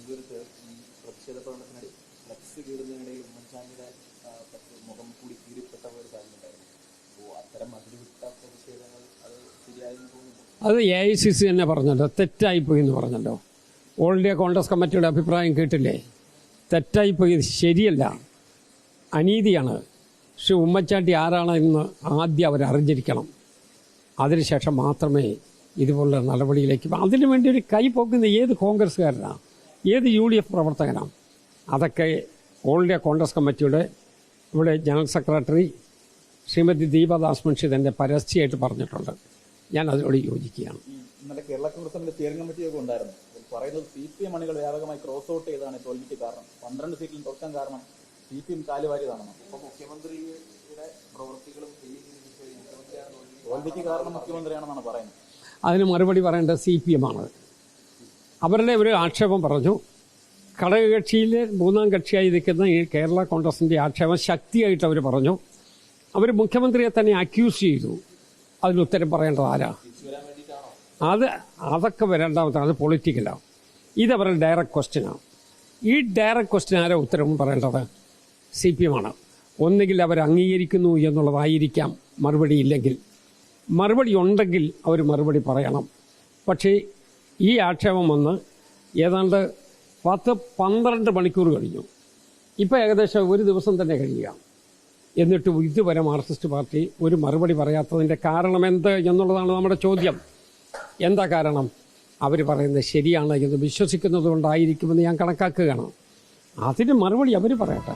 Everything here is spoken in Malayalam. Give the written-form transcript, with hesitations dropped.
പ്രതിഷേധ പ്രകടനത്തിനിടയിൽ ഫ്ലക്സ് കീറുന്നതിനിടയിൽ ഉമ്മൻചാണ്ടിയുടെ മുഖം കൂടി കീറിപ്പെട്ട ഒരു കാര്യമുണ്ടായിരുന്നു. അപ്പോൾ അത്തരം അതിരുവിട്ട പ്രതിഷേധങ്ങൾ അത് ശരിയായെന്ന് തോന്നുന്നു. അത് AICC തന്നെ പറഞ്ഞല്ലോ, തെറ്റായിപ്പോയി എന്ന് പറഞ്ഞല്ലോ. ഓൾ ഇന്ത്യ കോൺഗ്രസ് കമ്മിറ്റിയുടെ അഭിപ്രായം കേട്ടില്ലേ? തെറ്റായിപ്പോയി, ശരിയല്ല, അനീതിയാണ്. പക്ഷെ ഉമ്മൻചാണ്ടി ആരാണെന്ന് ആദ്യം അവരറിഞ്ഞിരിക്കണം. അതിനുശേഷം മാത്രമേ ഇതുപോലുള്ള നടപടിയിലേക്ക്. അതിനുവേണ്ടി ഒരു കൈ പോക്കുന്ന ഏത് കോൺഗ്രസ്സുകാരനാണ്, ഏത് UDF പ്രവർത്തകനാണ്? അതൊക്കെ ഓൾ ഇന്ത്യ കോൺഗ്രസ് കമ്മിറ്റിയുടെ ഇവിടെ ജനറൽ സെക്രട്ടറി ശ്രീമതി ദീപദാസ് മുൻഷി തന്നെ പരസ്യമായിട്ട് പറഞ്ഞിട്ടുണ്ട്. ഞാൻ അതിനോട് യോജിക്കുകയാണ്. ഇന്നലെ കേരള കോൺഗ്രസിന്റെ സ്റ്റിയറിംഗ് കമ്മിറ്റിയൊക്കെ ഉണ്ടായിരുന്നു. പറയുന്നത് CPM അണികൾ വ്യാപകമായി ക്രോസ് ഔട്ട് ചെയ്താണ് തോൽവിക്ക് കാരണം. 12 സീറ്റിലും തോൽക്കാൻ കാരണം CPM കാലുവാരിയതാണെന്ന്. അപ്പോൾ മുഖ്യമന്ത്രിയുടെ പ്രവൃത്തികളും തോൽവിക്ക് കാരണം മുഖ്യമന്ത്രിയാണെന്നാണ് പറയുന്നത്. അതിന് മറുപടി പറയേണ്ടത് CPM ആണ്. അവരുടെ ഒരു ആക്ഷേപം പറഞ്ഞു. ഘടകകക്ഷിയിലെ 3ാം കക്ഷിയായി നിൽക്കുന്ന ഈ കേരള കോൺഗ്രസിൻ്റെ ആക്ഷേപം ശക്തിയായിട്ട് അവർ പറഞ്ഞു. അവർ മുഖ്യമന്ത്രിയെ തന്നെ അക്യൂസ് ചെയ്തു. അതിനുത്തരം പറയേണ്ടത് ആരാ? അതൊക്കെ രണ്ടാമത്തെ, അത് പൊളിറ്റിക്കലാണ്. ഇതവരുടെ ഡയറക്റ്റ് ക്വസ്റ്റ്യനാണ്. ഈ ഡയറക്റ്റ് ക്വസ്റ്റ്യൻ ആരാ ഉത്തരവും പറയേണ്ടത്? CPM ആണ്. ഒന്നുകിൽ അവർ അംഗീകരിക്കുന്നു എന്നുള്ളതായിരിക്കാം മറുപടി. ഇല്ലെങ്കിൽ മറുപടി ഉണ്ടെങ്കിൽ അവർ മറുപടി പറയണം. പക്ഷേ ഈ ആക്ഷേപം വന്ന് ഏതാണ്ട് 10-12 മണിക്കൂർ കഴിഞ്ഞു. ഇപ്പോൾ ഏകദേശം ഒരു ദിവസം തന്നെ കഴിയുക. എന്നിട്ട് ഇതുവരെ മാർക്സിസ്റ്റ് പാർട്ടി ഒരു മറുപടി പറയാത്തതിൻ്റെ കാരണം എന്ത് എന്നുള്ളതാണ് നമ്മുടെ ചോദ്യം. എന്താ കാരണം? അവർ പറയുന്നത് ശരിയാണ് എന്ന് വിശ്വസിക്കുന്നത് കൊണ്ടായിരിക്കുമെന്ന് ഞാൻ കണക്കാക്കുകയാണ്. അതിന് മറുപടി അവർ പറയട്ടെ.